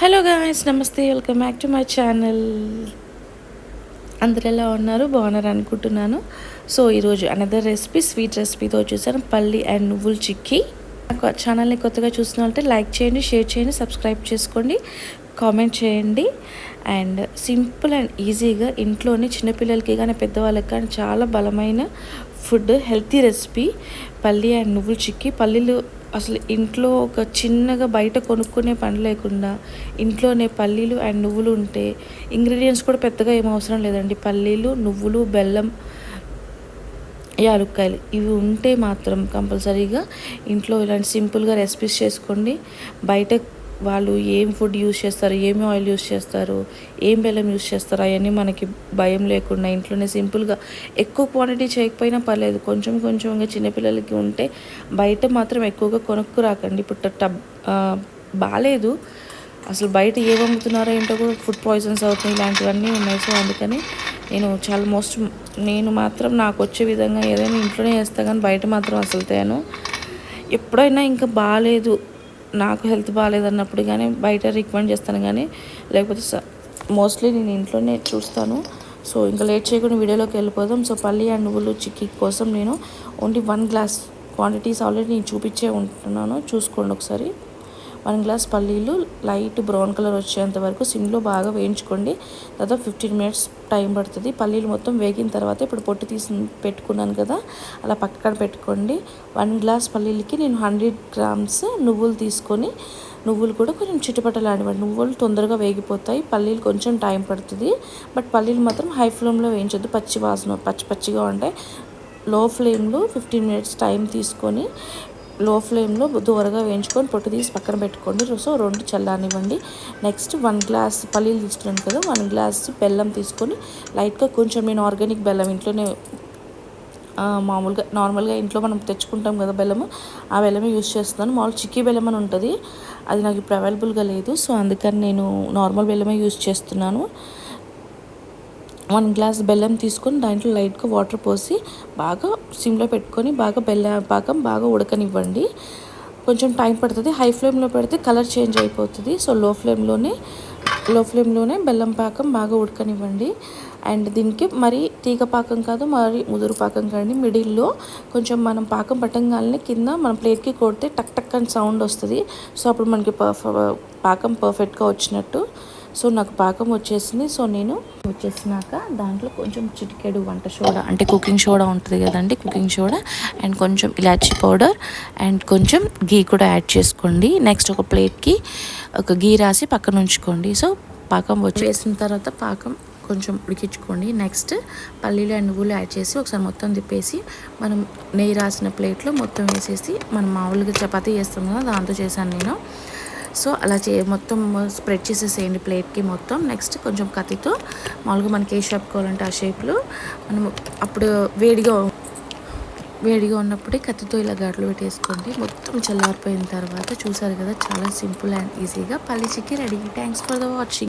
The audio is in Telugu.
హలో గాయ్స్, నమస్తే. Welcome back to my channel. అందరు ఎలా ఉన్నారు? బాగున్నారు అనుకుంటున్నాను. సో ఈరోజు అనదర్ రెసిపీ, స్వీట్ రెసిపీతో వచ్చేసాను. పల్లి అండ్ నువ్వుల చిక్కీ. ఛానల్ని కొత్తగా చూస్తున్నట్లయితే లైక్ చేయండి, షేర్ చేయండి, సబ్స్క్రైబ్ చేసుకోండి, కామెంట్ చేయండి. అండ్ సింపుల్ అండ్ ఈజీగా ఇంట్లోనే చిన్నపిల్లలకి కానీ పెద్దవాళ్ళకి కానీ చాలా బలమైన ఫుడ్, హెల్తీ రెసిపీ పల్లి అండ్ నువ్వుల చిక్కీ. పల్లీలు అసలు ఇంట్లో ఒక చిన్నగా బయట కొనుక్కునే పని లేకుండా ఇంట్లోనే పల్లీలు అండ్ నువ్వులు ఉంటే, ఇంగ్రీడియంట్స్ కూడా పెద్దగా ఏం అవసరం లేదండి. పల్లీలు, నువ్వులు, బెల్లం, యాలుక్కాయలు ఇవి ఉంటే మాత్రం కంపల్సరీగా ఇంట్లో ఇలాంటి సింపుల్గా రెసిపీస్ చేసుకోండి. బయట వాళ్ళు ఏం ఫుడ్ యూస్ చేస్తారు, ఏమి ఆయిల్ యూస్ చేస్తారు, ఏం బెల్లం యూస్ చేస్తారు, అవన్నీ మనకి భయం లేకుండా ఇంట్లోనే సింపుల్గా, ఎక్కువ క్వాంటిటీ చేయకపోయినా పర్లేదు, కొంచెం కొంచెంగా చిన్నపిల్లలకి ఉంటే బయట మాత్రం ఎక్కువగా కొనుక్కు రాకండి. ఇప్పుడు బాగాలేదు అసలు, బయట ఏం అమ్ముతున్నారో ఏంటో కూడా ఫుడ్ పాయిజన్స్ అవుతున్నాయి, ఇలాంటివన్నీ ఉన్నాయి. సో అందుకని నేను మాత్రం నాకు వచ్చే విధంగా ఏదైనా ఇంట్లోనే చేస్తా, కానీ బయట మాత్రం అసలు తేను. ఎప్పుడైనా ఇంకా బాగాలేదు, నాకు హెల్త్ బాగాలేదన్నప్పుడు కానీ బయట రికమెండ్ చేస్తాను, కానీ లేకపోతే మోస్ట్లీ నేను ఇంట్లోనే చూస్తాను. సో ఇంకా లేట్ చేయకుండా వీడియోలోకి వెళ్ళిపోదాం. సో పల్లి అండ్ నువ్వులు చిక్కీ కోసం నేను ఓన్లీ 1 గ్లాస్ క్వాంటిటీస్ ఆల్రెడీ నేను చూపించే ఉంటున్నాను, చూసుకోండి ఒకసారి. 1 గ్లాస్ పల్లీలు లైట్ బ్రౌన్ కలర్ వచ్చేంత వరకు సిమ్లో బాగా వేయించుకోండి. దాదాపు 15 మినిట్స్ టైం పడుతుంది. పల్లీలు మొత్తం వేగిన తర్వాత ఇప్పుడు పొట్టు తీసి పెట్టుకున్నాను కదా, అలా పక్కన పెట్టుకోండి. 1 గ్లాస్ పల్లీలకి నేను 100 గ్రామ్స్ నువ్వులు తీసుకొని, నువ్వులు కూడా కొంచెం చిటపటలాడివ్వండి. నువ్వులు తొందరగా వేగిపోతాయి, పల్లీలు కొంచెం టైం పడుతుంది. బట్ పల్లీలు మాత్రం హై ఫ్లేమ్లో వేయించొద్దు, పచ్చిగా ఉంటాయి. లో ఫ్లేమ్లో 15 మినిట్స్ టైం తీసుకొని లో ఫ్లేమ్లో దూరగా వేయించుకొని పొట్టు తీసి పక్కన పెట్టుకోండి. సో 2 చల్లారనివ్వండి. నెక్స్ట్ 1 గ్లాస్ పల్లీలు తీసుకున్నాను కదా, 1 గ్లాస్ బెల్లం తీసుకొని లైట్గా కొంచెం, నేను ఆర్గానిక్ బెల్లం ఇంట్లోనే నార్మల్గా ఇంట్లో మనం తెచ్చుకుంటాం కదా బెల్లము, ఆ బెల్లమే యూస్ చేస్తున్నాను. మామూలు చిక్కీ బెల్లం అని ఉంటుంది, అది నాకు ఇప్పుడు అవైలబుల్గా లేదు. సో అందుకని నేను నార్మల్ బెల్లమే యూస్ చేస్తున్నాను. 1 గ్లాస్ బెల్లం తీసుకొని దాంట్లో లైట్గా వాటర్ పోసి బాగా సిమ్లో పెట్టుకొని బాగా పాకం బాగా ఉడకనివ్వండి. కొంచెం టైం పడుతుంది, హై ఫ్లేమ్లో పెడితే కలర్ చేంజ్ అయిపోతుంది. సో లో ఫ్లేమ్లోనే బెల్లం పాకం బాగా ఉడకనివ్వండి. అండ్ దీనికి మరి తీగ పాకం కాదు, మరి ముదురు పాకం కాదు, మిడిల్లో కొంచెం మనం పాకం పట్టంగానే కింద మనం ప్లేట్కి కొడితే టక్ టక్ అని సౌండ్ వస్తుంది. సో అప్పుడు మనకి పాకం పర్ఫెక్ట్గా వచ్చినట్టు. సో నాకు పాకం వచ్చేసింది. సో నేను వచ్చేసినాక దాంట్లో కొంచెం చిటికెడు వంట సోడా, అంటే కుకింగ్ సోడా ఉంటుంది కదండి, కుకింగ్ సోడా అండ్ కొంచెం ఇలాచీ పౌడర్ అండ్ కొంచెం గీ కూడా యాడ్ చేసుకోండి. నెక్స్ట్ ఒక ప్లేట్కి ఒక గీ రాసి పక్కన ఉంచుకోండి. సో పాకం వేసిన తర్వాత పాకం కొంచెం ఉడికించుకోండి. నెక్స్ట్ పల్లీలు అండ్ నువ్వులు యాడ్ చేసి ఒకసారి మొత్తం తిప్పేసి, మనం నెయ్యి రాసిన ప్లేట్లో మొత్తం వేసేసి, మనం మామూలుగా చపాతీ చేస్తాం కదా దాంతో చేశాను నేను. సో అలా మొత్తం స్ప్రెడ్ చేసేసేయండి ప్లేట్కి మొత్తం. నెక్స్ట్ కొంచెం కత్తితో మామూలుగా మనకి ఏ షేప్ కావాలంటే ఆ షేప్లో మనం, అప్పుడు వేడిగా ఉన్నప్పుడే కత్తితో ఇలా ఘాట్లు పెట్టేసుకోండి. మొత్తం చల్లారిపోయిన తర్వాత చూసారు కదా, చాలా సింపుల్ అండ్ ఈజీగా పల్లి chikki ready. Thanks for the watching.